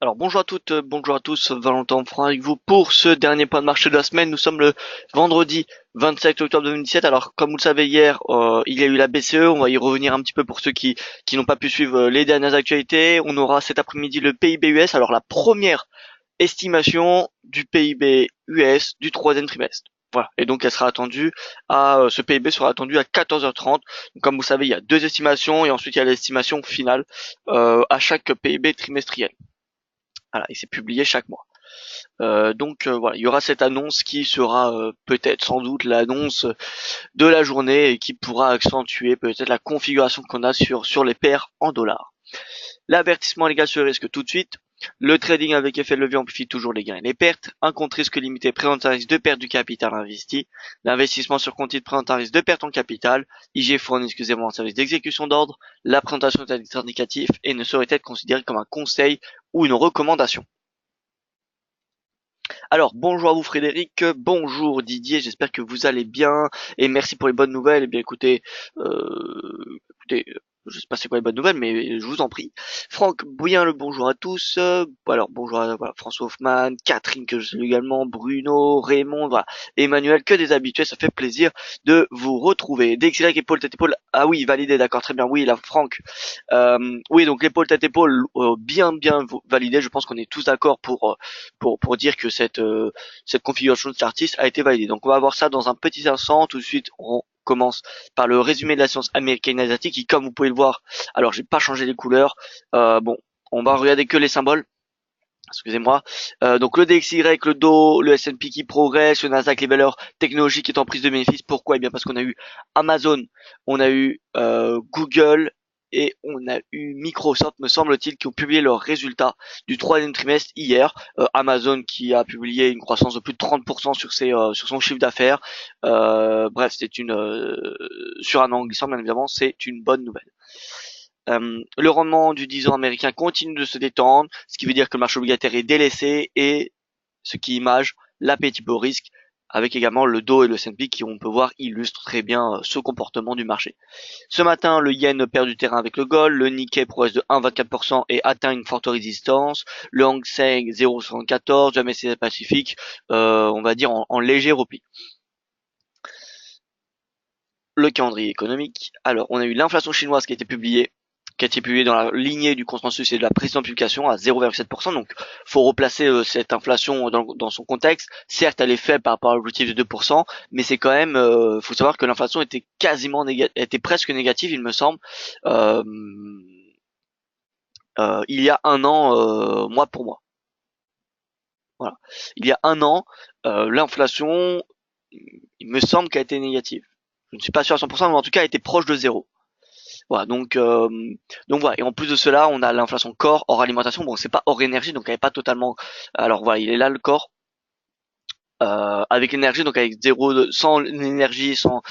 Alors bonjour à toutes, bonjour à tous, Valentin Franc avec vous pour ce dernier point de marché de la semaine. Nous sommes le vendredi 27 octobre 2017. Alors comme vous le savez hier, il y a eu la BCE, on va y revenir un petit peu pour ceux qui n'ont pas pu suivre les dernières actualités. On aura cet après-midi le PIB US, alors la première estimation du PIB US du troisième trimestre. Voilà. Et donc elle sera attendue ce PIB sera attendu à 14h30. Donc, comme vous savez, il y a deux estimations et ensuite il y a l'estimation finale à chaque PIB trimestriel. Voilà, et c'est publié chaque mois. Voilà, il y aura cette annonce qui sera peut-être sans doute l'annonce de la journée et qui pourra accentuer peut-être la configuration qu'on a sur les paires en dollars. L'avertissement légal sur le risque tout de suite. Le trading avec effet de levier amplifie toujours les gains et les pertes. Un compte risque limité présente un risque de perte du capital investi. L'investissement sur compte titre présente un risque de perte en capital. IG fournit excusez-moi un service d'exécution d'ordre. La présentation est à titre indicatif et ne saurait être considérée comme un conseil ou une recommandation. Alors, bonjour à vous Frédéric, bonjour Didier, j'espère que vous allez bien et merci pour les bonnes nouvelles. Eh bien je sais pas c'est quoi les bonnes nouvelles, mais je vous en prie. Franck Bouillin, le bonjour à tous. Alors bonjour à voilà, François Hoffman, Catherine que je salue également, Bruno, Raymond, voilà, Emmanuel, que des habitués, ça fait plaisir de vous retrouver. DXY, épaule, tête, épaule. Ah oui, validé, d'accord, très bien. Oui, là, Franck. Oui, donc l'épaule, tête, épaule, bien validé. Je pense qu'on est tous d'accord pour dire que cette configuration de cet artiste a été validée. Donc on va voir ça dans un petit instant. Tout de suite, on commence par le résumé de la science américaine et asiatique qui, comme vous pouvez le voir, alors j'ai pas changé les couleurs. Bon, on va regarder que les symboles. Excusez-moi. Donc le DXY, le DO, le S&P qui progresse, le Nasdaq, les valeurs technologiques est en prise de bénéfice. Pourquoi? Eh bien parce qu'on a eu Amazon, on a eu Google et on a eu Microsoft, me semble-t-il, qui ont publié leurs résultats du troisième trimestre hier. Amazon qui a publié une croissance de plus de 30% sur son chiffre d'affaires. Bref, c'est sur un an glissant, bien évidemment, c'est une bonne nouvelle. Le rendement du 10 ans américain continue de se détendre, ce qui veut dire que le marché obligataire est délaissé et ce qui image l'appétit au risque, avec également le Dow et le S&P qui, on peut voir, illustrent très bien ce comportement du marché. Ce matin, le yen perd du terrain avec le gold, le Nikkei progresse de 1,24% et atteint une forte résistance, le Hang Seng 0,74, le MSCI Pacifique, on va dire en léger repli. Le calendrier économique. Alors, on a eu l'inflation chinoise qui a été publiée dans la lignée du consensus et de la précédente publication à 0,7%. Donc, faut replacer cette inflation dans son contexte. Certes, elle est faible par rapport à l'objectif de 2%, mais c'est quand même, faut savoir que l'inflation était était presque négative, il me semble, euh, il y a un an, mois pour mois. Voilà. Il y a un an, l'inflation, il me semble qu'elle a été négative. Je ne suis pas sûr à 100%, mais en tout cas, elle était proche de zéro. Voilà, donc voilà. Et en plus de cela, on a l'inflation corps hors alimentation. Bon, c'est pas hors énergie, donc elle est pas totalement. Alors voilà, il est là le corps avec l'énergie, donc avec sans l'énergie, sans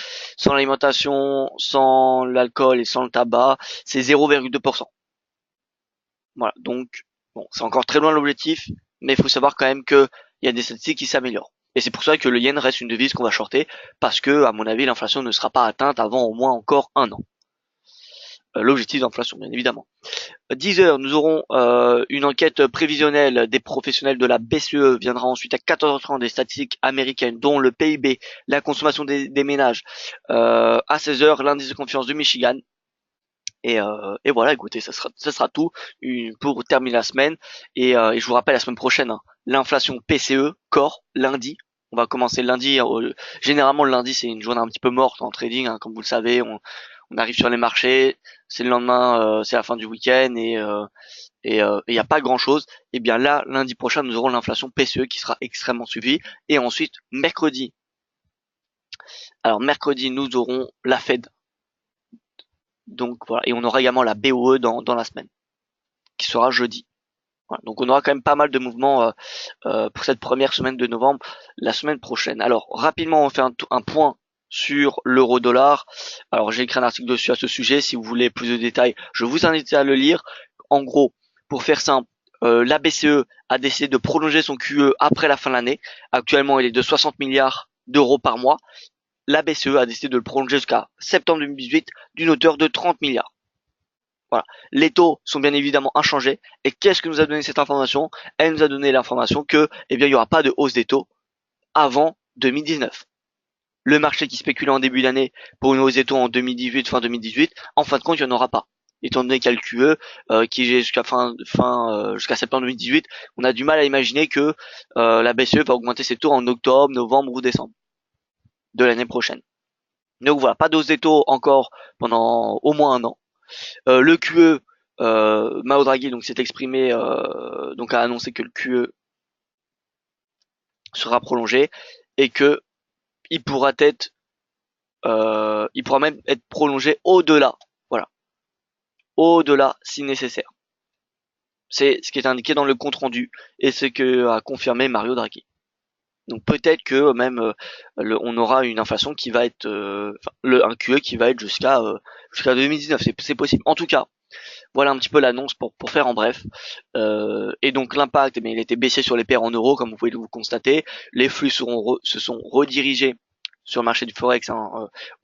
l'alimentation, sans l'alcool et sans le tabac, c'est 0,2%. Voilà, donc bon, c'est encore très loin de l'objectif, mais il faut savoir quand même que il y a des statistiques qui s'améliorent. Et c'est pour ça que le yen reste une devise qu'on va shorter, parce que à mon avis, l'inflation ne sera pas atteinte avant au moins encore un an. L'objectif d'inflation, bien évidemment. 10 heures, nous aurons une enquête prévisionnelle des professionnels de la BCE. Viendra ensuite à 14h30 des statistiques américaines, dont le PIB, la consommation des ménages. À 16 heures, l'indice de confiance du Michigan. Et voilà, écoutez, ça sera tout pour terminer la semaine. Et je vous rappelle la semaine prochaine, hein, l'inflation PCE, Core, lundi. On va commencer lundi. Généralement, le lundi, c'est une journée un petit peu morte en trading, hein, comme vous le savez. On arrive sur les marchés, c'est le lendemain, c'est la fin du week-end et il n'y a pas grand-chose. Et bien là, lundi prochain, nous aurons l'inflation PCE qui sera extrêmement suivie. Et ensuite, mercredi. Alors mercredi, nous aurons la Fed. Donc voilà, et on aura également la BOE dans la semaine, qui sera jeudi. Voilà, donc on aura quand même pas mal de mouvements pour cette première semaine de novembre, la semaine prochaine. Alors rapidement, on fait un point sur l'euro-dollar. Alors j'ai écrit un article dessus à ce sujet. Si vous voulez plus de détails, je vous invite à le lire. En gros, pour faire simple, la BCE a décidé de prolonger son QE après la fin de l'année. Actuellement, il est de 60 milliards d'euros par mois. La BCE a décidé de le prolonger jusqu'à septembre 2018 d'une hauteur de 30 milliards. Voilà. Les taux sont bien évidemment inchangés. Et qu'est-ce que nous a donné cette information? Elle nous a donné l'information que, eh bien, il n'y aura pas de hausse des taux avant 2019. Le marché qui spéculait en début d'année pour une hausse des taux en 2018, fin 2018, en fin de compte, il n'y en aura pas. Étant donné qu'il y a le QE qui est jusqu'à septembre 2018, on a du mal à imaginer que la BCE va augmenter ses taux en octobre, novembre ou décembre de l'année prochaine. Donc voilà, pas de hausse des taux encore pendant au moins un an. Le QE, Mario Draghi donc s'est exprimé, donc a annoncé que le QE sera prolongé et que il pourra même être prolongé au-delà, voilà, au-delà si nécessaire. C'est ce qui est indiqué dans le compte rendu et ce que a confirmé Mario Draghi. Donc peut-être que même on aura une inflation qui va être un QE qui va être jusqu'à 2019, c'est possible. En tout cas, voilà un petit peu l'annonce pour faire en bref. Et donc l'impact, il était baissier sur les paires en euros, comme vous pouvez vous constater. Les flux se sont redirigés sur le marché du forex, sur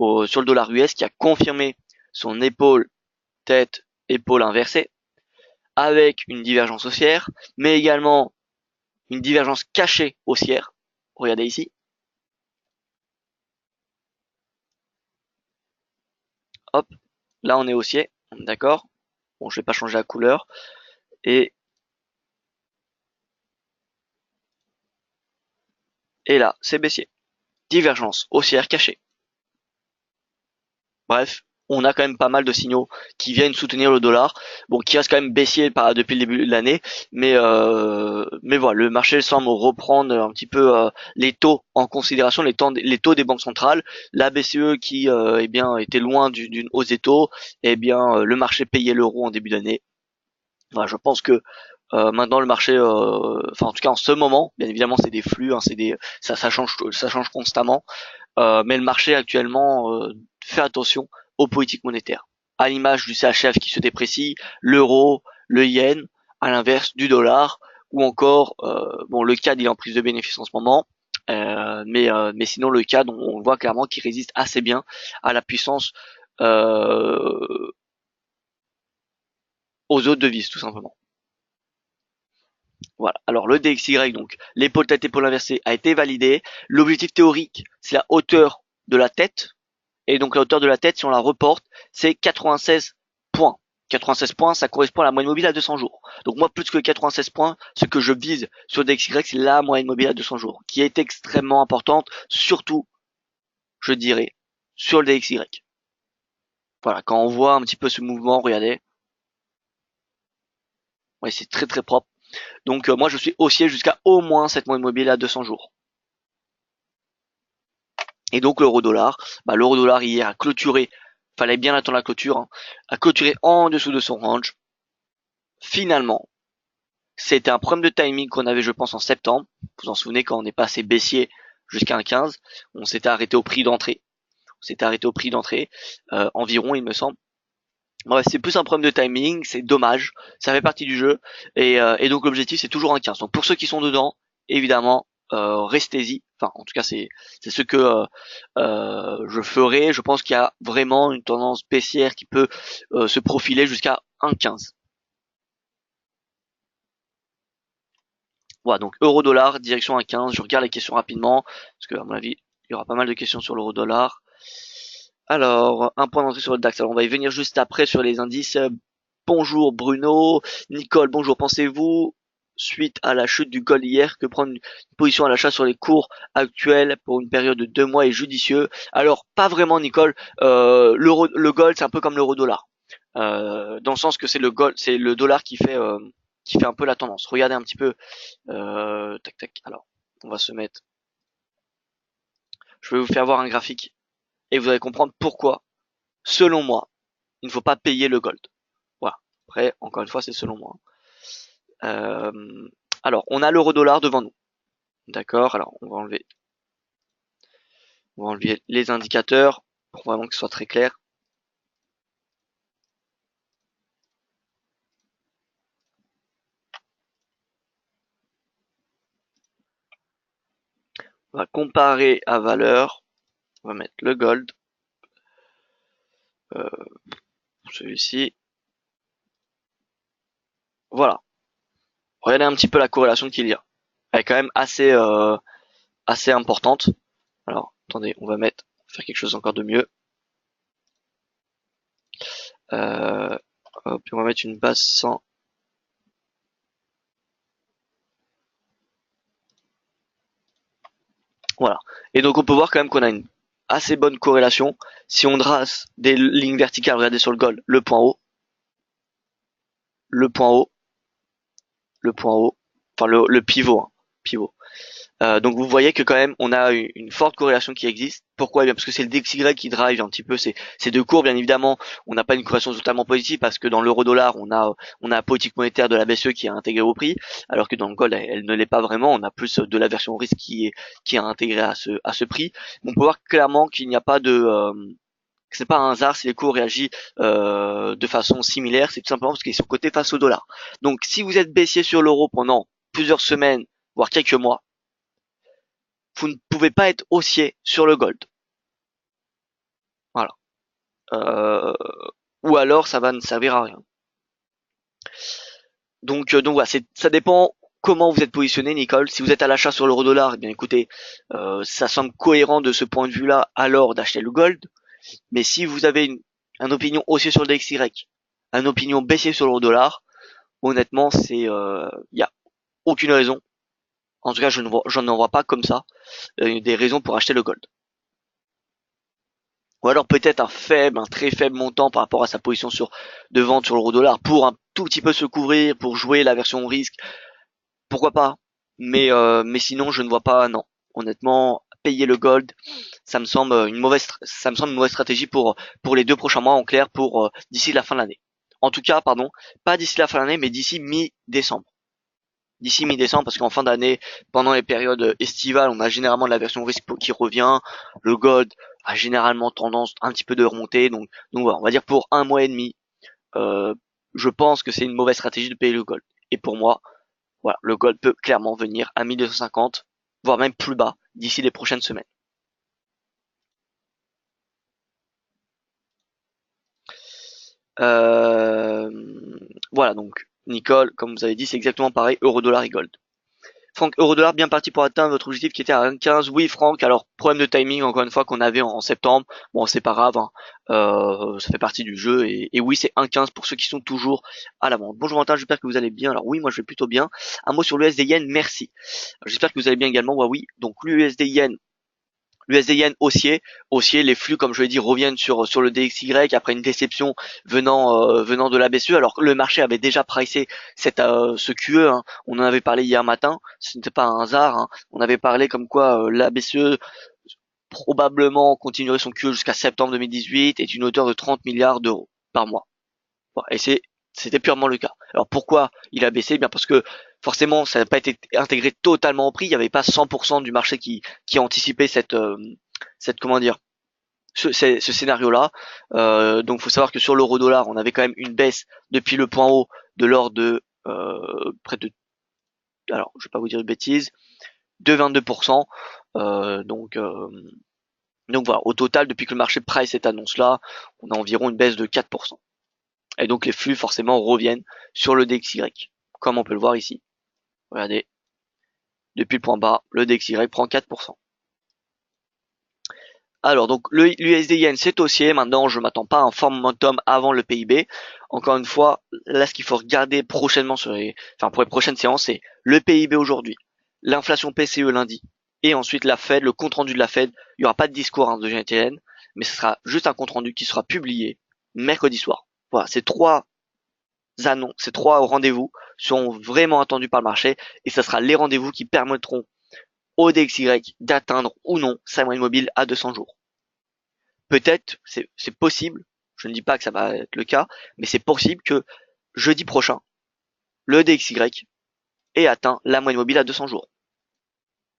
le dollar US, qui a confirmé son épaule inversée, avec une divergence haussière, mais également une divergence cachée haussière. Regardez ici. Hop, là on est haussier, d'accord. Bon, je vais pas changer la couleur. Et là, c'est baissier. Divergence haussière cachée. Bref, on a quand même pas mal de signaux qui viennent soutenir le dollar, bon, qui reste quand même baissier depuis le début de l'année, mais voilà, le marché semble reprendre un petit peu les taux en considération, les taux des banques centrales, la BCE qui eh bien était loin d'une hausse des taux, eh bien le marché payait l'euro en début d'année. Voilà, je pense que maintenant le marché, enfin en tout cas en ce moment, bien évidemment c'est des flux, hein, ça change constamment. Mais le marché actuellement fait attention aux politiques monétaires. À l'image du CHF qui se déprécie, l'euro, le yen, à l'inverse du dollar, ou encore, bon, le CAD il est en prise de bénéfice en ce moment, mais sinon le CAD on voit clairement qu'il résiste assez bien à la puissance euh, aux autres devises tout simplement. Voilà. Alors le DXY, donc l'épaule tête épaule inversée, a été validé. L'objectif théorique, c'est la hauteur de la tête. Et donc la hauteur de la tête, si on la reporte, c'est 96 points. 96 points, ça correspond à la moyenne mobile à 200 jours. Donc moi, plus que 96 points, ce que je vise sur DXY, c'est la moyenne mobile à 200 jours, qui est extrêmement importante, surtout, je dirais, sur le DXY. Voilà, quand on voit un petit peu ce mouvement, regardez, ouais, c'est très très propre. Donc moi, je suis haussier jusqu'à au moins cette moyenne mobile à 200 jours. Et donc l'euro-dollar, l'euro-dollar hier a clôturé, fallait bien attendre la clôture, hein, a clôturé en dessous de son range. Finalement, c'était un problème de timing qu'on avait, je pense, en septembre. Vous vous en souvenez, quand on est passé baissier jusqu'à un 15, on s'était arrêté au prix d'entrée. Environ, il me semble. Ouais, c'est plus un problème de timing, c'est dommage, ça fait partie du jeu. Et donc l'objectif, c'est toujours un 15. Donc pour ceux qui sont dedans, évidemment, restez-y. Enfin, en tout cas, c'est ce que je ferai. Je pense qu'il y a vraiment une tendance baissière qui peut se profiler jusqu'à un 15. Voilà, donc euro-dollar, direction 1,15. Je regarde les questions rapidement, parce que à mon avis, il y aura pas mal de questions sur l'euro-dollar. Alors, un point d'entrée sur le DAX. Alors, on va y venir juste après sur les indices. Bonjour Bruno, Nicole, bonjour. Pensez-vous, suite à la chute du gold hier, que prendre une position à l'achat sur les cours actuels pour une période de 2 mois est judicieux? Alors, pas vraiment Nicole. Le gold, c'est un peu comme l'euro-dollar. Dans le sens que c'est le gold, c'est le dollar qui fait un peu la tendance. Regardez un petit peu. Tac tac. Alors, on va se mettre. Je vais vous faire voir un graphique et vous allez comprendre pourquoi, selon moi, il ne faut pas payer le gold. Voilà. Après, encore une fois, c'est selon moi. Alors, on a l'euro-dollar devant nous. D'accord. Alors, on va enlever les indicateurs pour vraiment que ce soit très clair. On va comparer à valeur. On va mettre le gold. Celui-ci. Voilà. Regardez un petit peu la corrélation qu'il y a. Elle est quand même assez importante. Alors, attendez, on va faire quelque chose encore de mieux. Hop, on va mettre une base sans. Voilà. Et donc on peut voir quand même qu'on a une assez bonne corrélation. Si on trace des lignes verticales, regardez sur le gold, le point haut, le point haut, le point haut, enfin le pivot, hein, pivot. Donc vous voyez que quand même on a une forte corrélation qui existe. Pourquoi? Eh bien parce que c'est le DXY qui drive un petit peu ces deux courbes. Bien évidemment, on n'a pas une corrélation totalement positive parce que dans l'euro-dollar, on a la politique monétaire de la BCE qui est intégrée au prix, alors que dans le gold, elle ne l'est pas vraiment. On a plus de la version risque qui est intégrée à ce prix. Mais on peut voir clairement qu'il n'y a pas que c'est pas un hasard si les cours réagissent de façon similaire. C'est tout simplement parce qu'ils sont cotés face au dollar. Donc si vous êtes baissier sur l'euro pendant plusieurs semaines, voire quelques mois, vous ne pouvez pas être haussier sur le gold. Voilà. Euh, ou alors ça va ne servir à rien. Donc voilà, ça dépend comment vous êtes positionné, Nicole. Si vous êtes à l'achat sur l'euro dollar, eh bien écoutez, ça semble cohérent de ce point de vue-là, alors d'acheter le gold. Mais si vous avez une opinion haussier sur le DXY, une opinion baissier sur l'euro dollar, honnêtement, y a aucune raison. En tout cas, je n'en vois pas comme ça des raisons pour acheter le gold. Ou alors peut-être un très faible montant par rapport à sa position de vente sur l'euro dollar pour un tout petit peu se couvrir, pour jouer la version risque, pourquoi pas. Mais sinon je ne vois pas, non. Honnêtement, payer le gold, ça me semble une mauvaise stratégie pour les 2 prochains mois en clair, pour d'ici la fin de l'année. En tout cas, pardon, pas d'ici la fin de l'année, mais d'ici mi-décembre. D'ici mi-décembre, parce qu'en fin d'année, pendant les périodes estivales, on a généralement la version risque qui revient. Le gold a généralement tendance un petit peu de remonter. Donc voilà, on va dire pour 1 mois et demi, euh, je pense que c'est une mauvaise stratégie de payer le gold. Et pour moi, voilà, le gold peut clairement venir à 1250, voire même plus bas d'ici les prochaines semaines. Euh, voilà, donc Nicole, comme vous avez dit, c'est exactement pareil, euro, dollar et gold. Franck, euro-dollar bien parti pour atteindre votre objectif qui était à 1,15. Oui, Franck. Alors, problème de timing, encore une fois, qu'on avait en septembre. Bon, c'est pas grave, hein. Ça fait partie du jeu. Et oui, c'est 1,15 pour ceux qui sont toujours à la vente. Bonjour, Valentin, j'espère que vous allez bien. Alors oui, moi je vais plutôt bien. Un mot sur l'USD Yen, merci. J'espère que vous allez bien également. Ouais, oui, donc l'USD Yen haussier, les flux, comme je l'ai dit, reviennent sur le DXY après une déception venant de la BCE, alors que le marché avait déjà pricé ce QE, hein. On en avait parlé hier matin, ce n'était pas un hasard, hein. On avait parlé comme quoi la BCE probablement continuerait son QE jusqu'à septembre 2018 et une hauteur de 30 milliards d'euros par mois. Voilà. Et c'était purement le cas. Alors pourquoi il a baissé? Eh bien parce que forcément ça n'a pas été intégré totalement au prix. Il n'y avait pas 100% du marché qui anticipait cette comment dire ce scénario-là. Donc faut savoir que sur l'euro-dollar, on avait quand même une baisse depuis le point haut de l'ordre de près de, alors je vais pas vous dire de bêtises, de 22%. Euh, donc euh, donc voilà, au total depuis que le marché price cette annonce-là, on a environ une baisse de 4%. Et donc les flux forcément reviennent sur le DXY, comme on peut le voir ici. Regardez, depuis le point bas, le DXY prend 4%. Alors donc l'USD Yen c'est haussier, maintenant je m'attends pas à un fort momentum avant le PIB. Encore une fois, là ce qu'il faut regarder prochainement pour les prochaines séances, c'est le PIB aujourd'hui, l'inflation PCE lundi, et ensuite la Fed, le compte rendu de la Fed. Il n'y aura pas de discours de Janet Yellen, mais ce sera juste un compte rendu qui sera publié mercredi soir. Voilà, ces trois rendez-vous sont vraiment attendus par le marché et ce sera les rendez-vous qui permettront au DXY d'atteindre ou non sa moyenne mobile à 200 jours. Peut-être, c'est possible, je ne dis pas que ça va être le cas, mais c'est possible que jeudi prochain, le DXY ait atteint la moyenne mobile à 200 jours.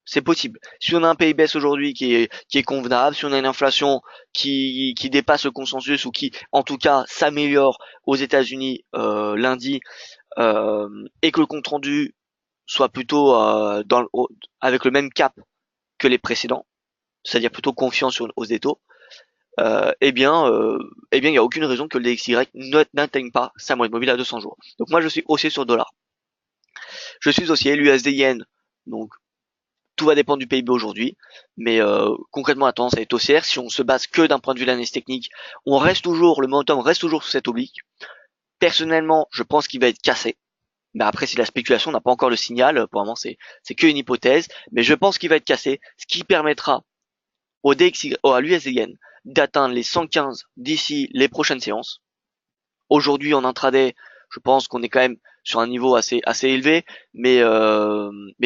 C'est possible. Si on a un PIB aujourd'hui qui est convenable, si on a une inflation qui dépasse le consensus ou qui, en tout cas, s'améliore aux États-Unis lundi, et que le compte rendu soit plutôt avec le même cap que les précédents, c'est-à-dire plutôt confiant aux taux, il n'y a aucune raison que le DXY n'atteigne pas sa moyenne mobile à 200 jours. Donc moi je suis haussier sur le dollar. Je suis haussier, l'USD yen, donc tout va dépendre du PIB aujourd'hui, mais concrètement la tendance est haussière. Si on se base que d'un point de vue d'analyse technique, le momentum reste toujours sous cette oblique. Personnellement, je pense qu'il va être cassé. Mais après, c'est la spéculation, on n'a pas encore le signal. Pour le moment, c'est que une hypothèse. Mais je pense qu'il va être cassé, ce qui permettra à l'USD yen d'atteindre les 115 d'ici les prochaines séances. Aujourd'hui, en intraday, je pense qu'on est quand même sur un niveau assez élevé, mais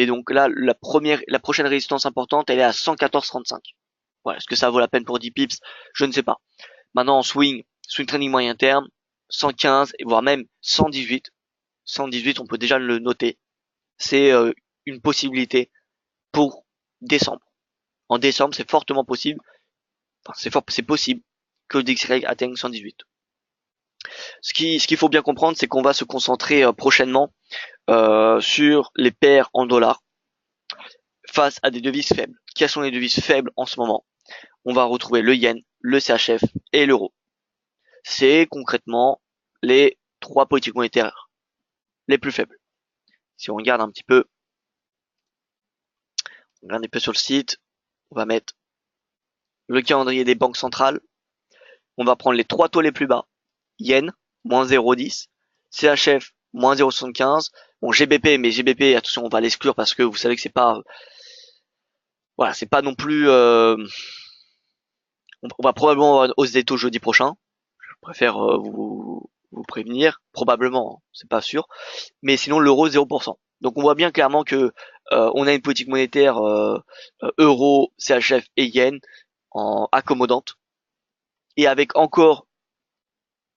donc là, la prochaine résistance importante, elle est à 114,35. Voilà, est-ce que ça vaut la peine pour 10 pips? Je ne sais pas. Maintenant, en swing trading moyen terme, 115 et voire même 118. 118, on peut déjà le noter. C'est une possibilité pour décembre. En décembre, c'est fortement possible. Enfin, c'est possible que le DXY atteigne 118. Ce qu'il faut bien comprendre, c'est qu'on va se concentrer prochainement sur les paires en dollars face à des devises faibles. Quelles sont les devises faibles en ce moment? On va retrouver le yen, le CHF et l'euro. C'est concrètement les trois politiques monétaires les plus faibles. Si on regarde un petit peu, on regarde un peu sur le site, on va mettre le calendrier des banques centrales. On va prendre les trois taux les plus bas. Yen, moins 0,10. CHF, moins 0,75. Bon, GBP, mais GBP, attention, on va l'exclure parce que vous savez que c'est pas, voilà, c'est pas non plus, on va probablement hausser des taux jeudi prochain. Je préfère vous prévenir, probablement, hein, c'est pas sûr. Mais sinon, l'euro 0%. Donc on voit bien clairement que on a une politique monétaire euro, CHF et yen en accommodante et avec encore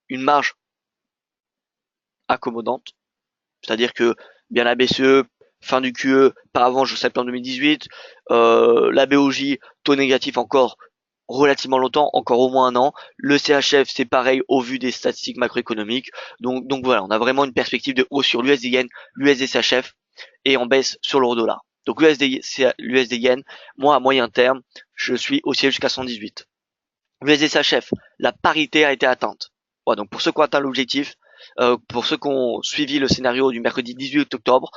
une marge accommodante. C'est-à-dire que bien la BCE, fin du QE, pas avant septembre 2018, la BOJ, taux négatif encore relativement longtemps, encore au moins un an. Le CHF, c'est pareil au vu des statistiques macroéconomiques. Donc voilà, on a vraiment une perspective de hausse sur l'USD yen, l'USD CHF et en baisse sur l'euro dollar. Donc l'USD yen, moi à moyen terme, je suis haussier jusqu'à 118. L'USD CHF, la parité a été atteinte. Voilà, donc pour ceux qui ont atteint l'objectif, pour ceux qui ont suivi le scénario du mercredi 18 octobre,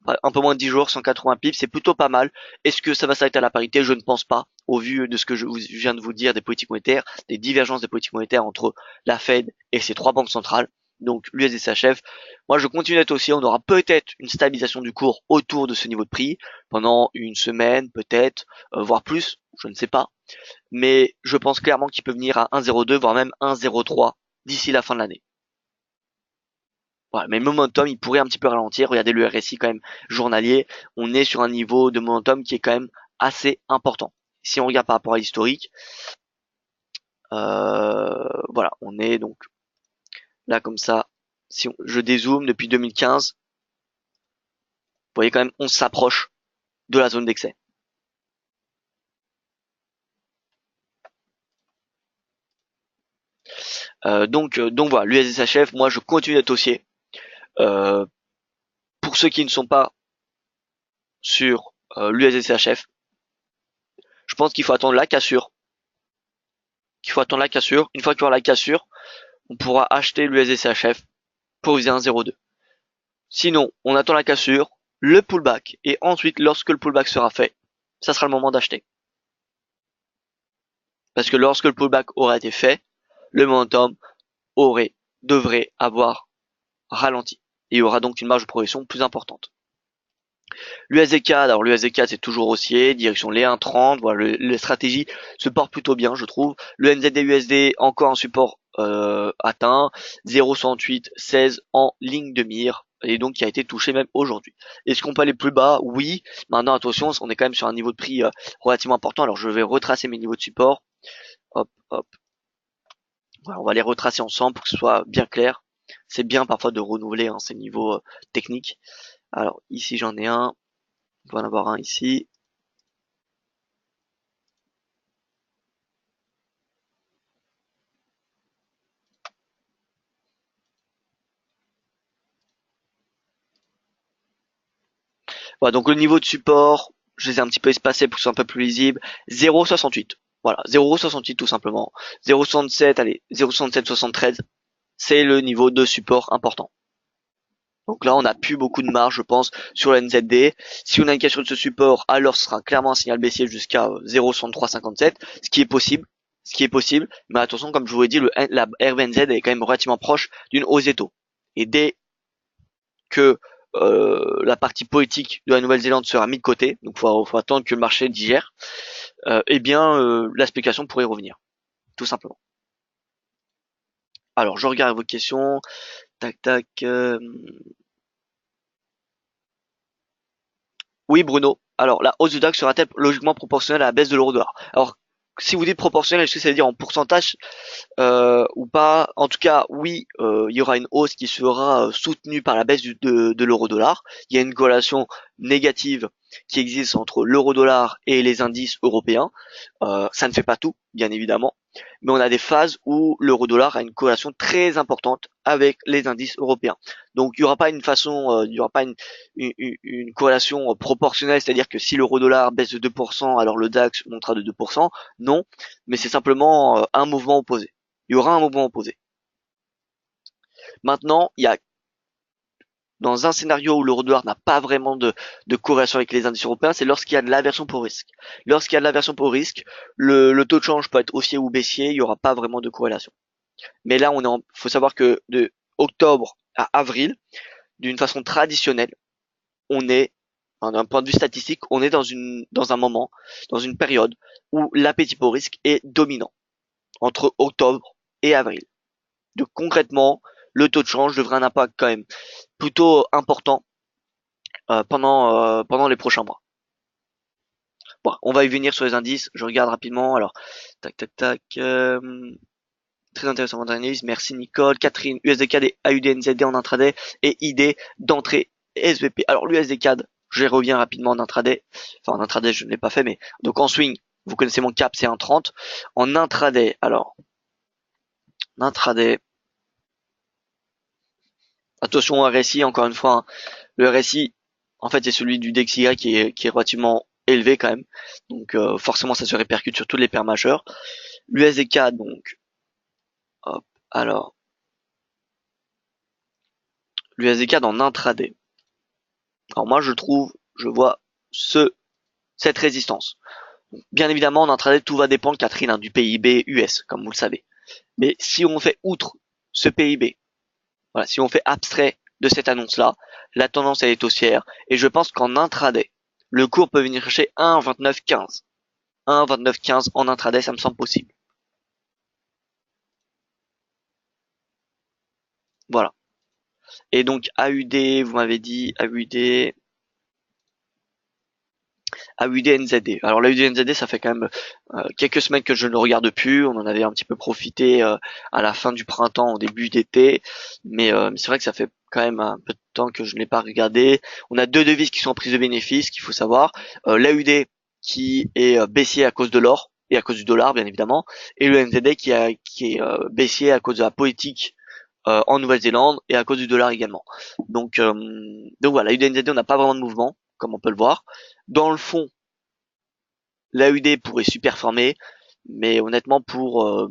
un peu moins de 10 jours, 180 pips, c'est plutôt pas mal. Est-ce que ça va s'arrêter à la parité? Je ne pense pas, au vu de ce que je viens de vous dire des politiques monétaires, des divergences des politiques monétaires entre la Fed et ses trois banques centrales. Donc l'USD-CHF, moi je continue d'être haussier, on aura peut-être une stabilisation du cours autour de ce niveau de prix pendant une semaine, peut-être, voire plus, je ne sais pas. Mais je pense clairement qu'il peut venir à 1,02 voire même 1,03 d'ici la fin de l'année. Voilà, mais le momentum, il pourrait un petit peu ralentir. Regardez le RSI quand même journalier. On est sur un niveau de momentum qui est quand même assez important. Si on regarde par rapport à l'historique, voilà, on est donc là comme ça. Si je dézoome depuis 2015, vous voyez quand même, on s'approche de la zone d'excès. Donc voilà, l'USD-CHF, moi je continue d'être haussier. Pour ceux qui ne sont pas sur l'USD-CHF, je pense qu'il faut attendre la cassure. Une fois qu'il y aura la cassure, on pourra acheter l'USD-CHF pour viser 1,02. Sinon, on attend la cassure, le pullback, et ensuite, lorsque le pullback sera fait, ça sera le moment d'acheter. Parce que lorsque le pullback aura été fait, le momentum devrait avoir ralenti. Et il y aura donc une marge de progression plus importante. L'USD-CAD, alors l'USD-CAD c'est toujours haussier, direction les 1,30, voilà, la stratégie se porte plutôt bien je trouve. Le NZD-USD encore un support atteint, 0,6816 en ligne de mire, et donc qui a été touché même aujourd'hui. Est-ce qu'on peut aller plus bas? Oui. Maintenant attention, on est quand même sur un niveau de prix relativement important, alors je vais retracer mes niveaux de support. Hop, hop. Voilà, on va les retracer ensemble pour que ce soit bien clair. C'est bien parfois de renouveler ces niveaux techniques. Alors ici j'en ai un. On va en avoir un ici. Voilà, donc le niveau de support, je les ai un petit peu espacés pour que ce soit un peu plus lisible. 0,68. Voilà, 0,68 tout simplement. 0,67, allez, 0,67,73, c'est le niveau de support important. Donc là, on n'a plus beaucoup de marge, je pense, sur la NZD. Si on a une cassure de ce support, alors ce sera clairement un signal baissier jusqu'à 0,6357, ce qui est possible. Ce qui est possible, mais attention, comme je vous l'ai dit, la RBNZ est quand même relativement proche d'une hausse des taux. Et dès que la partie politique de la Nouvelle-Zélande sera mise de côté, donc faut attendre que le marché digère, eh bien la spéculation pourrait revenir, tout simplement. Alors je regarde vos questions, tac tac. Oui Bruno. Alors la hausse du DAX sera-t-elle logiquement proportionnelle à la baisse de l'euro-dollar? Alors si vous dites proportionnel, est-ce que ça veut dire en pourcentage ou pas? En tout cas, oui, il y aura une hausse qui sera soutenue par la baisse de l'euro-dollar. Il y a une corrélation négative qui existe entre l'euro-dollar et les indices européens. Ça ne fait pas tout, bien évidemment, mais on a des phases où l'euro-dollar a une corrélation très importante avec les indices européens. Donc il n'y aura pas une façon, il y aura pas une corrélation proportionnelle, c'est-à-dire que si l'euro-dollar baisse de 2%, alors le DAX montera de 2%. Non, mais c'est simplement un mouvement opposé. Il y aura un mouvement opposé. Maintenant, il y a dans un scénario où l'euro-dollar n'a pas vraiment de corrélation avec les indices européens, c'est lorsqu'il y a de l'aversion pour risque. Lorsqu'il y a de l'aversion pour risque, le taux de change peut être haussier ou baissier, il n'y aura pas vraiment de corrélation. Mais là, faut savoir que de octobre à avril, d'une façon traditionnelle, on est, d'un point de vue statistique, on est dans un moment, dans une période où l'appétit pour risque est dominant entre octobre et avril. Donc concrètement, le taux de change devrait avoir un impact quand même plutôt important pendant les prochains mois. Bon, on va y venir sur les indices. Je regarde rapidement. Alors, tac, tac, tac. Très intéressant votre analyse. Merci Nicole. Catherine, USDCAD et AUDNZD en intraday et ID d'entrée SVP. Alors l'USDCAD, je reviens rapidement en intraday. Enfin en intraday, je ne l'ai pas fait, mais donc en swing, vous connaissez mon cap, c'est 1,30. En intraday, alors intraday. Attention au RSI, encore une fois, hein. Le RSI, en fait, c'est celui du DXY qui est relativement élevé quand même. Donc forcément, ça se répercute sur toutes les paires majeures. L'USDK, donc, hop, alors, l'USDK dans intraday. Alors moi, je vois cette résistance. Donc, bien évidemment, en intraday, tout va dépendre, Catherine, hein, du PIB US, comme vous le savez. Mais si on fait outre ce PIB, voilà, si on fait abstrait de cette annonce-là, la tendance elle est haussière, et je pense qu'en intraday, le cours peut venir chercher 1,2915. 1,2915 en intraday, ça me semble possible. Voilà. Et donc AUD, vous m'avez dit AUD NZD. Alors l'AUD NZD, ça fait quand même quelques semaines que je ne regarde plus. On en avait un petit peu profité à la fin du printemps, au début d'été, mais c'est vrai que ça fait quand même un peu de temps que je ne l'ai pas regardé. On a deux devises qui sont en prise de bénéfice, qu'il faut savoir. L'AUD qui est baissier à cause de l'or et à cause du dollar, bien évidemment, et le NZD qui est baissier à cause de la politique en Nouvelle-Zélande et à cause du dollar également. Donc voilà, l'UDNZD, on n'a pas vraiment de mouvement, comme on peut le voir. Dans le fond, l'AUD pourrait superformer, mais honnêtement pour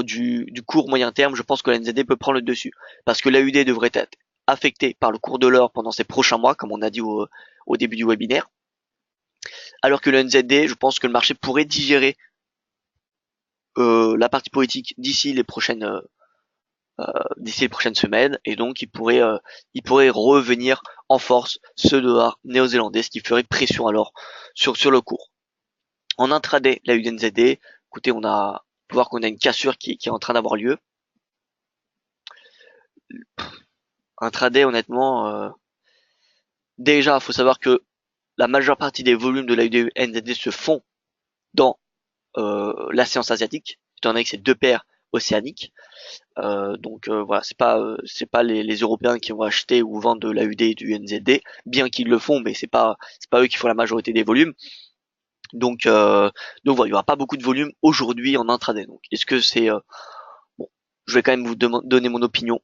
du court moyen terme, je pense que la NZD peut prendre le dessus. Parce que l'AUD devrait être affecté par le cours de l'or pendant ces prochains mois, comme on a dit au début du webinaire. Alors que le NZD, je pense que le marché pourrait digérer la partie politique d'ici les prochaines semaines, et donc il pourrait revenir en force ce dollar néo-zélandais, ce qui ferait pression alors sur le cours. En intraday, la UDNZD, écoutez, on peut voir qu'on a une cassure qui est en train d'avoir lieu. Intraday, honnêtement, déjà, faut savoir que la majeure partie des volumes de la UDNZD se font dans la séance asiatique, étant donné que c'est deux paires océaniques. Voilà, c'est pas les Européens qui vont acheter ou vendre de l'AUD et du NZD, bien qu'ils le font, mais c'est pas eux qui font la majorité des volumes. Donc voilà, il y aura pas beaucoup de volume aujourd'hui en intraday. Donc est-ce que c'est bon, je vais quand même vous donner mon opinion.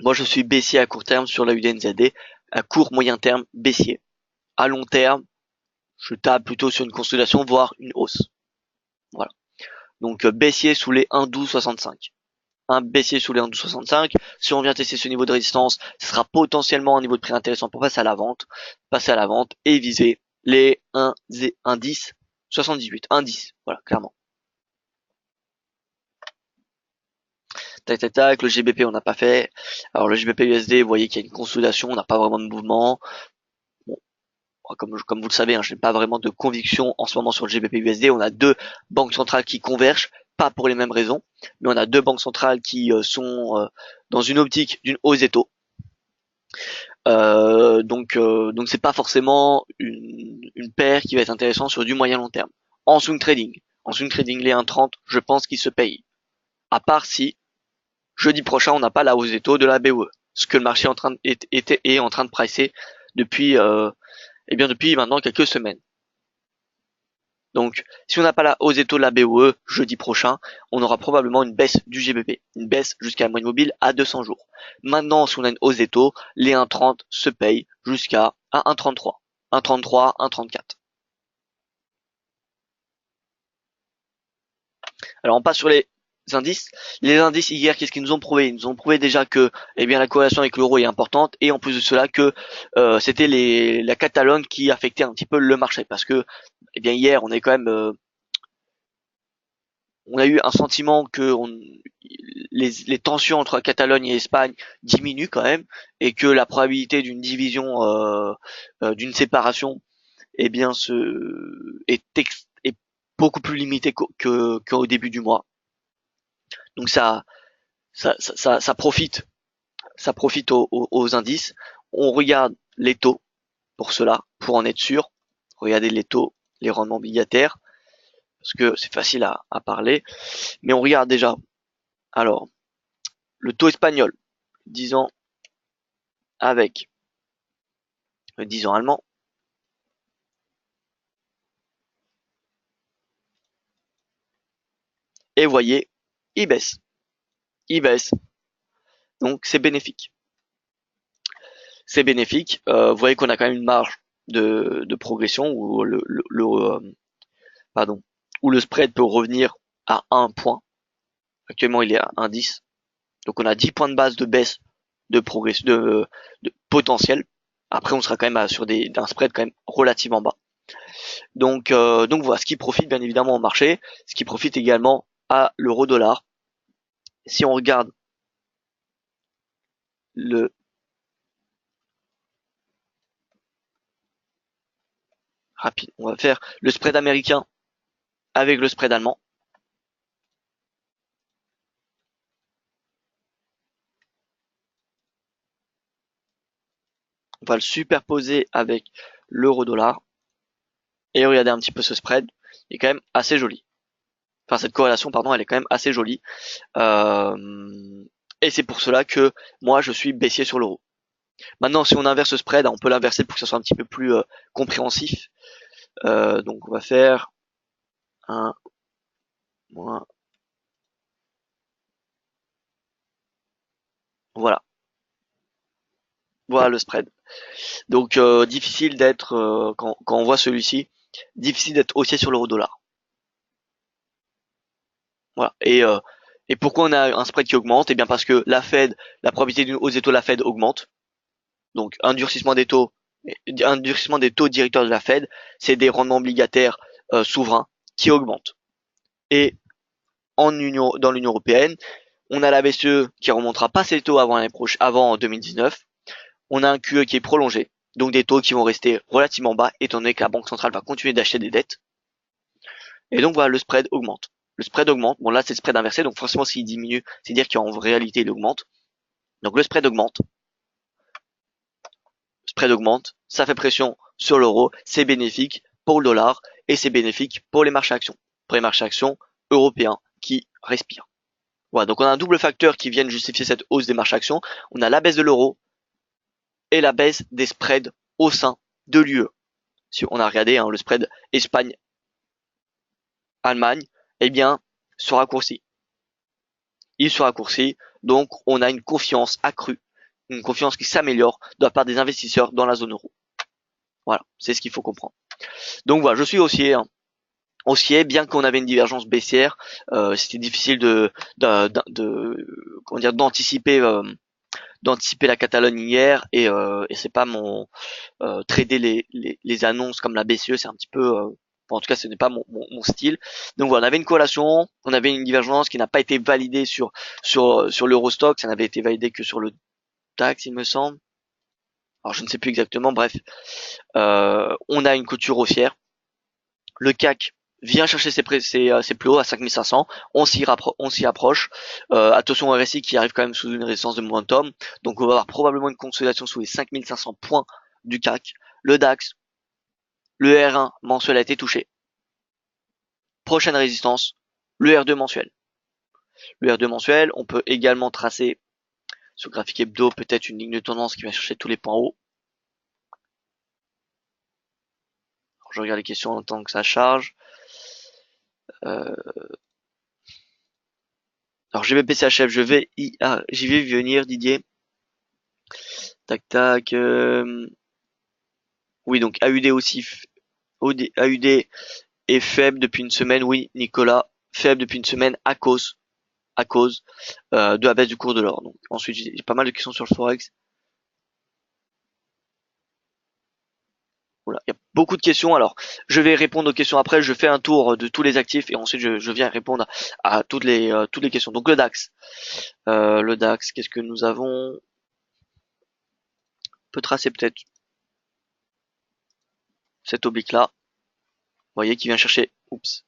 Moi, je suis baissier à court terme sur l'AUD NZD, à court moyen terme baissier. À long terme, je tape plutôt sur une consolidation, voire une hausse. Voilà. Donc baissier sous les 1,1265. Un baissier sous les 1,1265. Si on vient tester ce niveau de résistance, ce sera potentiellement un niveau de prix intéressant pour passer à la vente. Passer à la vente et viser les 1,10, 78, 1,10. Voilà, clairement. Tac tac tac, le GBP on n'a pas fait. Alors le GBP USD, vous voyez qu'il y a une consolidation, on n'a pas vraiment de mouvement. Bon, comme vous le savez, hein, je n'ai pas vraiment de conviction en ce moment sur le GBP USD. On a deux banques centrales qui convergent, pas pour les mêmes raisons, mais on a deux banques centrales qui sont dans une optique d'une hausse des taux. Donc c'est pas forcément une paire qui va être intéressante sur du moyen long terme. En swing trading, les 1,30, je pense qu'ils se payent. À part si jeudi prochain on n'a pas la hausse des taux de la BOE, ce que le marché est en train de pricer depuis depuis maintenant quelques semaines. Donc, si on n'a pas la hausse des taux de la BOE jeudi prochain, on aura probablement une baisse du GBP, une baisse jusqu'à la moyenne mobile à 200 jours. Maintenant, si on a une hausse des taux, les 1,30 se payent jusqu'à 1,33, 1,33, 1,34. Alors, on passe sur les indices. Les indices hier, qu'est-ce qu'ils nous ont prouvé? Ils nous ont prouvé déjà que, la corrélation avec l'euro est importante, et en plus de cela que c'était la Catalogne qui affectait un petit peu le marché, parce que, hier, on est quand même on a eu un sentiment que les tensions entre Catalogne et Espagne diminuent quand même, et que la probabilité d'une division, d'une séparation, est beaucoup plus limitée qu'au début du mois. Donc ça profite, aux indices. On regarde les taux pour cela, pour en être sûr. Regardez les taux, les rendements obligataires, parce que c'est facile à parler. Mais on regarde déjà. Alors, le taux espagnol, 10 ans avec le 10 ans allemand. Et vous voyez, il baisse. Il baisse. Donc c'est bénéfique. C'est bénéfique. Vous voyez qu'on a quand même une marge de progression où où le spread peut revenir à 1 point. Actuellement, il est à 1,10. Donc on a 10 points de base de baisse de progression, de potentiel. Après, on sera quand même sur d'un spread quand même relativement bas. Donc voilà, ce qui profite bien évidemment au marché, ce qui profite également à l'euro-dollar. Si on regarde le rapide, on va faire le spread américain avec le spread allemand. On va le superposer avec l'euro-dollar et regardez un petit peu ce spread, il est quand même assez joli. Enfin, cette corrélation, pardon, elle est quand même assez jolie. Et c'est pour cela que moi, je suis baissier sur l'euro. Maintenant, si on inverse ce spread, on peut l'inverser pour que ce soit un petit peu plus compréhensif. Donc, on va faire 1 moins. Voilà. Voilà le spread. Donc, difficile d'être, quand on voit celui-ci, difficile d'être haussier sur l'euro-dollar. Voilà. Et pourquoi on a un spread qui augmente? Eh bien parce que la Fed, la probabilité d'une hausse des taux de la Fed augmente. Donc un durcissement des taux directeurs de la Fed, c'est des rendements obligataires souverains qui augmentent. Et dans l'Union européenne, on a la BCE qui remontera pas ses taux avant 2019. On a un QE qui est prolongé, donc des taux qui vont rester relativement bas, étant donné que la Banque centrale va continuer d'acheter des dettes. Et donc voilà, le spread augmente. Le spread augmente. Bon là c'est le spread inversé, donc forcément s'il diminue, c'est dire qu'en réalité il augmente. Donc le spread augmente. Ça fait pression sur l'euro, c'est bénéfique pour le dollar et c'est bénéfique pour les marchés actions. Pour les marchés actions européens qui respirent. Voilà, donc on a un double facteur qui viennent justifier cette hausse des marchés actions. On a la baisse de l'euro et la baisse des spreads au sein de l'UE. Si on a regardé le spread Espagne-Allemagne, se raccourcit. Il se raccourcit, donc on a une confiance accrue, une confiance qui s'améliore de la part des investisseurs dans la zone euro. Voilà, c'est ce qu'il faut comprendre. Donc voilà, je suis haussier, hein. Haussier, bien qu'on avait une divergence baissière, c'était difficile comment dire, d'anticiper la Catalogne hier, et c'est pas mon trader les annonces comme la BCE, c'est un petit peu en tout cas ce n'est pas mon style. Donc voilà, on avait une corrélation, on avait une divergence qui n'a pas été validée sur l'Eurostock, ça n'avait été validé que sur le DAX il me semble. Alors je ne sais plus exactement, bref. On a une couture haussière. Le CAC vient chercher ses plus hauts à 5500. On s'y approche. Attention au RSI qui arrive quand même sous une résistance de momentum. Donc on va avoir probablement une consolidation sous les 5500 points du CAC. Le DAX, le R1 mensuel a été touché. Prochaine résistance, le R2 mensuel. Le R2 mensuel, on peut également tracer sur le graphique hebdo peut-être une ligne de tendance qui va chercher tous les points hauts. Alors, je regarde les questions en temps que ça charge. Alors GBP-CHF, j'y vais venir Didier. Tac tac. Oui, donc AUD aussi. AUD est faible depuis une semaine. Oui, Nicolas, faible depuis une semaine à cause de la baisse du cours de l'or. Donc ensuite, j'ai pas mal de questions sur le forex. Voilà, il y a beaucoup de questions. Alors, je vais répondre aux questions après. Je fais un tour de tous les actifs et ensuite je viens répondre à toutes les questions. Donc le DAX, qu'est-ce que nous avons? On peut tracer peut-être cette oblique là. Vous voyez, qui vient chercher, oups,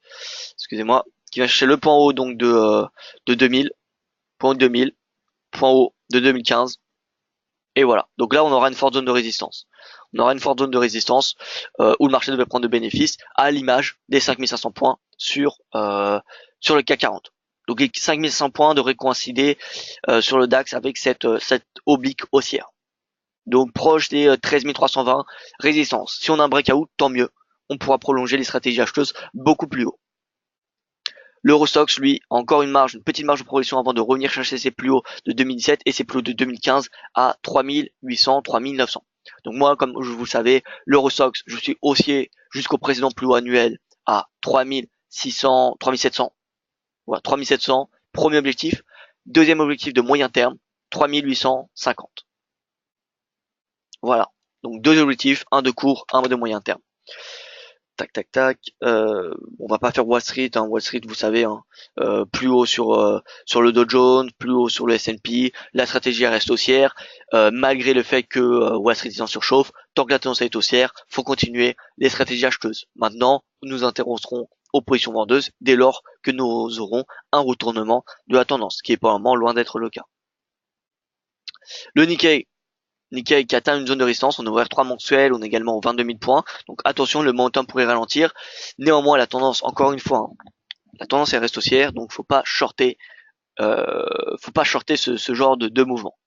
excusez-moi, qui vient chercher le point haut donc de 2000, point haut de 2000, point haut de 2015. Et voilà. Donc là, on aura une forte zone de résistance. On aura une forte zone de résistance où le marché devrait prendre de bénéfices à l'image des 5500 points sur le CAC 40. Donc les 5500 points devraient coïncider sur le DAX avec cette oblique haussière. Donc proche des 13 320 résistance. Si on a un breakout, tant mieux. On pourra prolonger les stratégies acheteuses beaucoup plus haut. L'Eurostoxx, lui, a encore une petite marge de progression avant de revenir chercher ses plus hauts de 2017 et ses plus hauts de 2015 à 3800, 3900. Donc moi, comme vous le savez, l'Eurostoxx, je suis haussier jusqu'au précédent plus haut annuel à 3600, 3700. Voilà, 3700, premier objectif. Deuxième objectif de moyen terme, 3850. Voilà. Donc deux objectifs, un de court, un de moyen terme. Tac tac tac. On va pas faire Wall Street. Hein. Wall Street, vous savez, hein, plus haut sur le Dow Jones, plus haut sur le S&P. La stratégie reste haussière, malgré le fait que Wall Street est en surchauffe. Tant que la tendance est haussière, faut continuer les stratégies acheteuses. Maintenant, nous interrogerons aux positions vendeuses dès lors que nous aurons un retournement de la tendance, qui est pour le moment loin d'être le cas. Le Nikkei qui atteint une zone de résistance, on est au R3 mensuel, on est également aux 22 000 points. Donc attention, le momentum pourrait ralentir. Néanmoins, la tendance, encore une fois, hein, la tendance elle reste haussière, donc faut pas shorter ce genre de mouvement.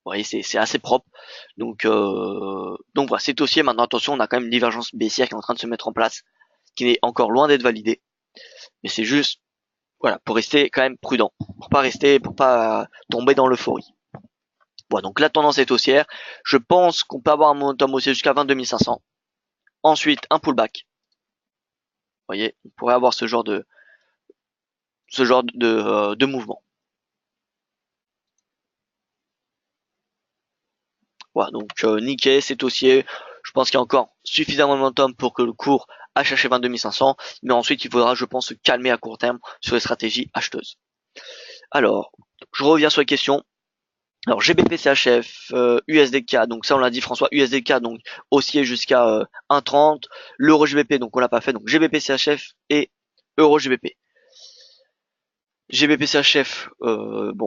Vous voyez, c'est assez propre. Donc voilà, c'est haussier. Maintenant attention, on a quand même une divergence baissière qui est en train de se mettre en place, qui n'est encore loin d'être validée. Mais c'est juste, voilà, pour rester quand même prudent, pour pas tomber dans l'euphorie. Voilà, donc la tendance est haussière. Je pense qu'on peut avoir un momentum haussier jusqu'à 22 500. Ensuite, un pullback. Vous voyez, on pourrait avoir ce genre de mouvement. Voilà, donc Nikkei, c'est haussier. Je pense qu'il y a encore suffisamment de momentum pour que le cours aille chercher 22 500. Mais ensuite, il faudra, je pense, se calmer à court terme sur les stratégies acheteuses. Alors, je reviens sur les questions. Alors GBP CHF, USDK, donc ça on l'a dit François, USDK donc haussier jusqu'à 1,30, l'euro GBP donc on l'a pas fait, donc GBP CHF et euro GBP. GBP CHF, bon,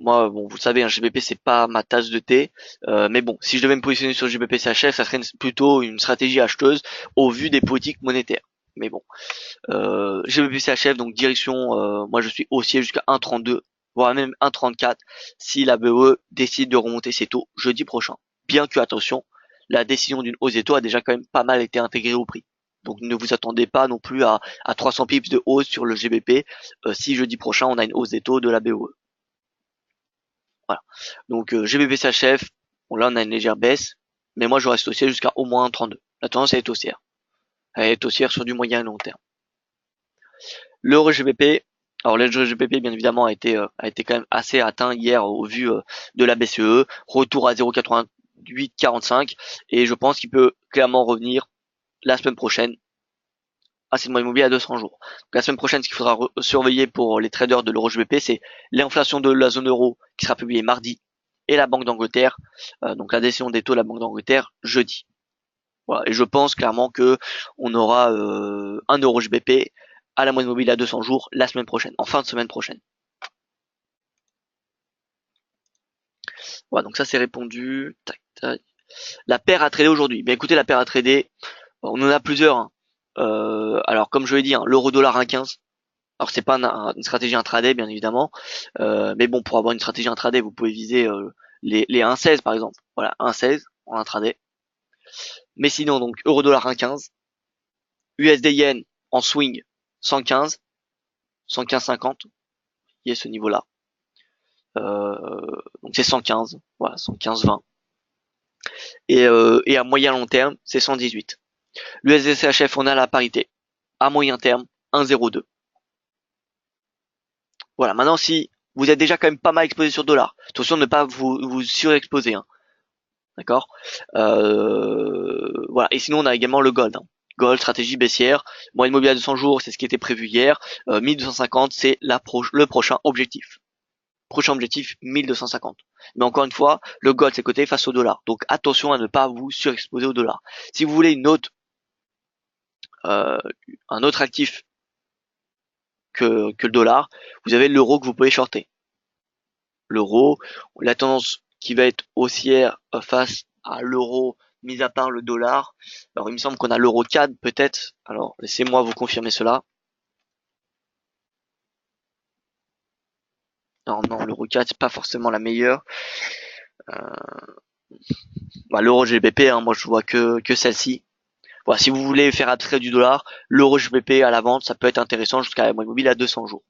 moi bon vous savez, hein, GBP c'est pas ma tasse de thé, mais bon si je devais me positionner sur GBP CHF, ça serait plutôt une stratégie acheteuse au vu des politiques monétaires. Mais bon, GBP CHF donc direction, moi je suis haussier jusqu'à 1,32. Voire même 1,34 si la BOE décide de remonter ses taux jeudi prochain. Bien que, attention, la décision d'une hausse des taux a déjà quand même pas mal été intégrée au prix. Donc ne vous attendez pas non plus à 300 pips de hausse sur le GBP si jeudi prochain on a une hausse des taux de la BOE. Voilà. Donc GBP CHF, bon là on a une légère baisse, mais moi je reste haussier jusqu'à au moins 1,32. La tendance est haussière. Elle est haussière sur du moyen et long terme. L'euro GBP, alors l'euro GBP bien évidemment a été quand même assez atteint hier au vu de la BCE, retour à 0,8845 et je pense qu'il peut clairement revenir la semaine prochaine à cette moyenne mobile à 200 jours. Donc, la semaine prochaine, ce qu'il faudra surveiller pour les traders de l'euro GBP, c'est l'inflation de la zone euro qui sera publiée mardi et la Banque d'Angleterre, donc la décision des taux de la Banque d'Angleterre jeudi. Voilà. Et je pense clairement que on aura un euro GBP à la moyenne mobile à 200 jours la semaine prochaine, en fin de semaine prochaine. Voilà, donc ça c'est répondu. Tac, tac. La paire à trader aujourd'hui. Bien écoutez, la paire à trader, on en a plusieurs. Hein. Alors comme je l'ai dit, hein, l'euro dollar 1,15. Alors c'est pas une stratégie intraday bien évidemment, mais bon pour avoir une stratégie intraday vous pouvez viser les 1,16 par exemple. Voilà 1,16 en intraday. Mais sinon donc euro dollar 1,15, USD yen en swing 115, 115,50, il y a ce niveau-là. Donc c'est 115, voilà 115,20. Et à moyen long terme c'est 118. L'USD CHF on a la parité. À moyen terme 1,02. Voilà maintenant si vous êtes déjà quand même pas mal exposé sur dollar, attention de ne pas vous surexposer. Hein. D'accord. Voilà. Et sinon, on a également le gold. Hein. Gold, stratégie baissière. Moyenne mobile à 200 jours, c'est ce qui était prévu hier. 1250, c'est le prochain objectif. Prochain objectif, 1250. Mais encore une fois, le gold, c'est coté face au dollar. Donc attention à ne pas vous surexposer au dollar. Si vous voulez un autre actif que le dollar, vous avez l'euro que vous pouvez shorter. L'euro, la tendance qui va être haussière face à l'euro, mis à part le dollar. Alors il me semble qu'on a l'euro CAD peut-être. Alors laissez-moi vous confirmer cela. Non, l'euro CAD c'est pas forcément la meilleure. L'euro GBP, hein, moi je vois que celle-ci. Voilà, si vous voulez faire abstrait du dollar, l'euro GBP à la vente, ça peut être intéressant jusqu'à la moyenne mobile à 200 jours.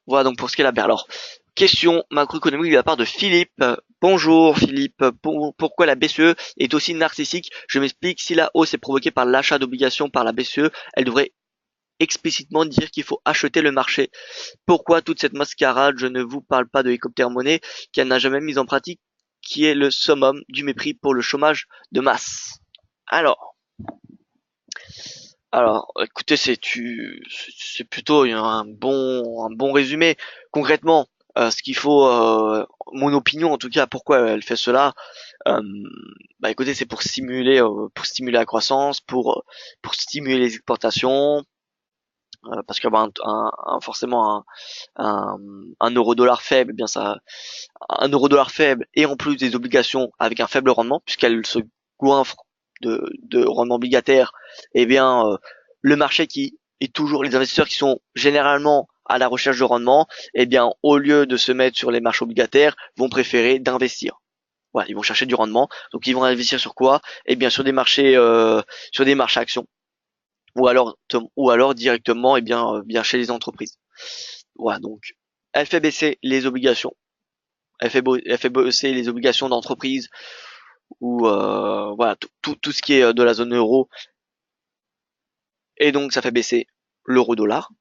Voilà donc pour ce qui est la paire. Alors, question macroéconomique de la part de Philippe. Bonjour Philippe, pourquoi la BCE est aussi narcissique? Je m'explique, si la hausse est provoquée par l'achat d'obligations par la BCE, elle devrait explicitement dire qu'il faut acheter le marché. Pourquoi toute cette mascarade? Je ne vous parle pas de hélicoptère monnaie qu'elle n'a jamais mise en pratique, qui est le summum du mépris pour le chômage de masse. Alors, écoutez, c'est plutôt un bon résumé. Concrètement, ce qu'il faut, mon opinion en tout cas, pourquoi elle fait cela, euh, écoutez, c'est pour stimuler la croissance, pour stimuler les exportations, parce qu'avoir forcément un euro-dollar faible, eh bien ça, un euro-dollar faible et en plus des obligations avec un faible rendement, puisqu'elle se goinfre de rendement obligataire, eh bien le marché qui est toujours les investisseurs qui sont généralement à la recherche de rendement, eh bien au lieu de se mettre sur les marchés obligataires, vont préférer d'investir. Voilà, ils vont chercher du rendement, donc ils vont investir sur quoi? Eh bien sur des marchés actions, ou alors directement bien chez les entreprises. Voilà, donc elle fait baisser les obligations, elle fait baisser les obligations d'entreprise ou voilà tout ce qui est de la zone euro et donc ça fait baisser l'euro dollar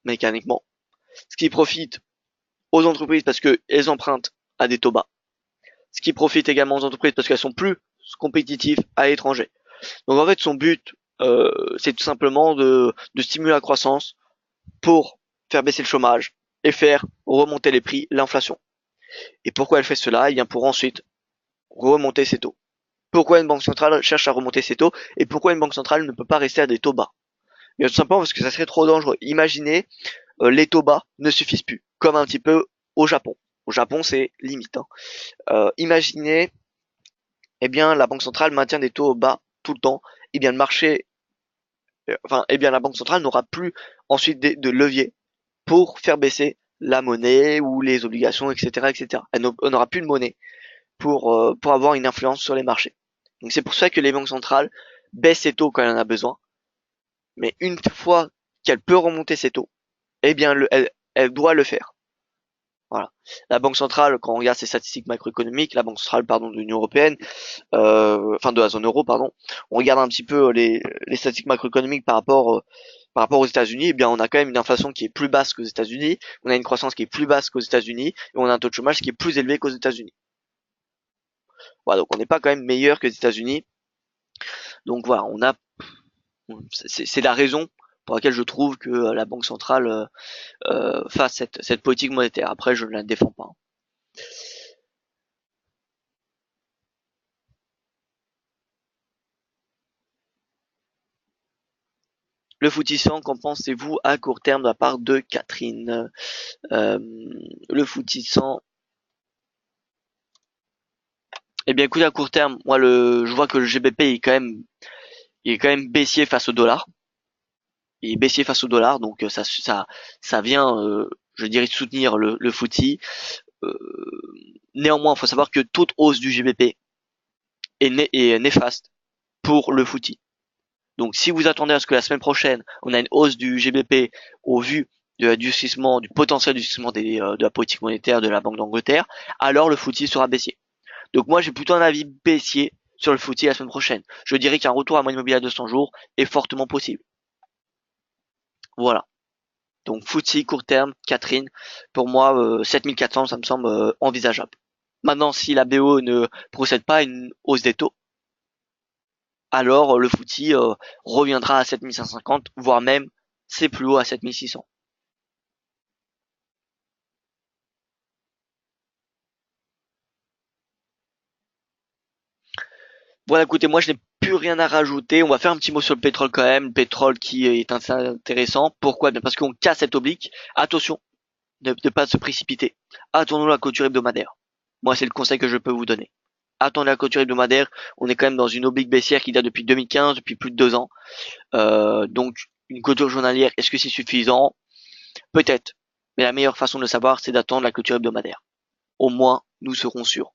mécaniquement, ce qui profite aux entreprises parce qu'elles empruntent à des taux bas, ce qui profite également aux entreprises parce qu'elles sont plus compétitives à l'étranger. Donc en fait son but c'est tout simplement de stimuler la croissance pour faire baisser le chômage et faire remonter les prix, l'inflation. Et pourquoi elle fait cela? Eh bien pour ensuite remonter ses taux. Pourquoi une banque centrale cherche à remonter ses taux et pourquoi une banque centrale ne peut pas rester à des taux bas? Bien tout simplement parce que ça serait trop dangereux. Imaginez, les taux bas ne suffisent plus, comme un petit peu au Japon. Au Japon, c'est limite. Hein. Imaginez, eh bien, la banque centrale maintient des taux bas tout le temps. Eh bien, le marché, eh bien, la banque centrale n'aura plus ensuite de levier pour faire baisser la monnaie ou les obligations, etc., etc. On n'aura plus de monnaie pour avoir une influence sur les marchés. Donc c'est pour ça que les banques centrales baissent ses taux quand elle en a besoin, mais une fois qu'elle peut remonter ses taux, eh bien elle doit le faire. Voilà. La Banque centrale, quand on regarde ses statistiques macroéconomiques, la Banque centrale, pardon, de l'Union européenne, enfin de la zone euro, pardon, on regarde un petit peu les statistiques macroéconomiques par rapport aux États-Unis, eh bien on a quand même une inflation qui est plus basse qu'aux États-Unis, on a une croissance qui est plus basse qu'aux États-Unis, et on a un taux de chômage qui est plus élevé qu'aux États-Unis. Voilà, donc on n'est pas quand même meilleur que les États-Unis. Donc voilà, c'est la raison pour laquelle je trouve que la Banque centrale fasse cette politique monétaire. Après, je ne la défends pas. Le FTSE 100, qu'en pensez-vous à court terme de la part de Catherine? Le FTSE 100, eh bien écoutez, à court terme, moi je vois que le GBP il est quand même baissier face au dollar. Il est baissier face au dollar, donc ça vient, je dirais, soutenir le FTSE. Euh, Néanmoins, il faut savoir que toute hausse du GBP est néfaste pour le FTSE. Donc si vous attendez à ce que la semaine prochaine, on a une hausse du GBP au vu du potentiel durcissement de la politique monétaire de la Banque d'Angleterre, alors le FTSE sera baissier. Donc moi j'ai plutôt un avis baissier sur le FTSE la semaine prochaine. Je dirais qu'un retour à moyenne mobile à 200 jours est fortement possible. Voilà. Donc FTSE court terme, Catherine, pour moi 7400 ça me semble envisageable. Maintenant si la BO ne procède pas à une hausse des taux, alors le FTSE reviendra à 7550, voire même c'est plus haut à 7600. Voilà, écoutez, moi je n'ai plus rien à rajouter. On va faire un petit mot sur le pétrole quand même. Le pétrole qui est intéressant. Pourquoi? Bien parce qu'on casse cette oblique. Attention, ne pas se précipiter. Attendons la clôture hebdomadaire. Moi, c'est le conseil que je peux vous donner. Attendez la clôture hebdomadaire. On est quand même dans une oblique baissière qui date depuis 2015, depuis plus de 2 ans. Donc, une clôture journalière, est-ce que c'est suffisant? Peut-être. Mais la meilleure façon de le savoir, c'est d'attendre la clôture hebdomadaire. Au moins, nous serons sûrs.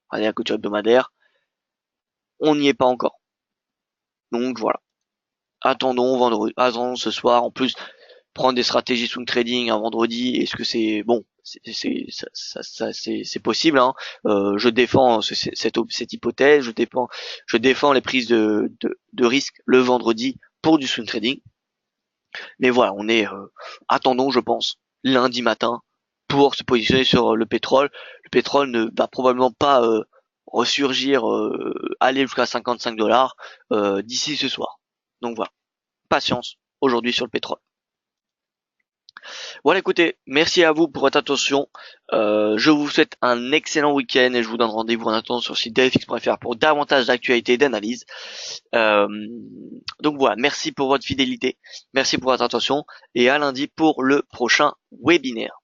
Allez, la clôture hebdomadaire, on n'y est pas encore. Donc voilà. Attendons vendredi, attendons ce soir. En plus, prendre des stratégies swing trading un vendredi, est-ce que c'est bon? C'est possible. Hein. Je défends cette hypothèse. Je défends les prises de risque le vendredi pour du swing trading. Mais voilà, on est attendons, je pense, lundi matin pour se positionner sur le pétrole. Le pétrole ne va probablement pas ressurgir, aller jusqu'à 55 dollars d'ici ce soir. Donc voilà, patience aujourd'hui sur le pétrole. Voilà, écoutez, merci à vous pour votre attention. Je vous souhaite un excellent week-end et je vous donne rendez-vous en attendant sur le site dfx.fr pour davantage d'actualités et d'analyse. Euh, donc voilà, merci pour votre fidélité, merci pour votre attention et à lundi pour le prochain webinaire.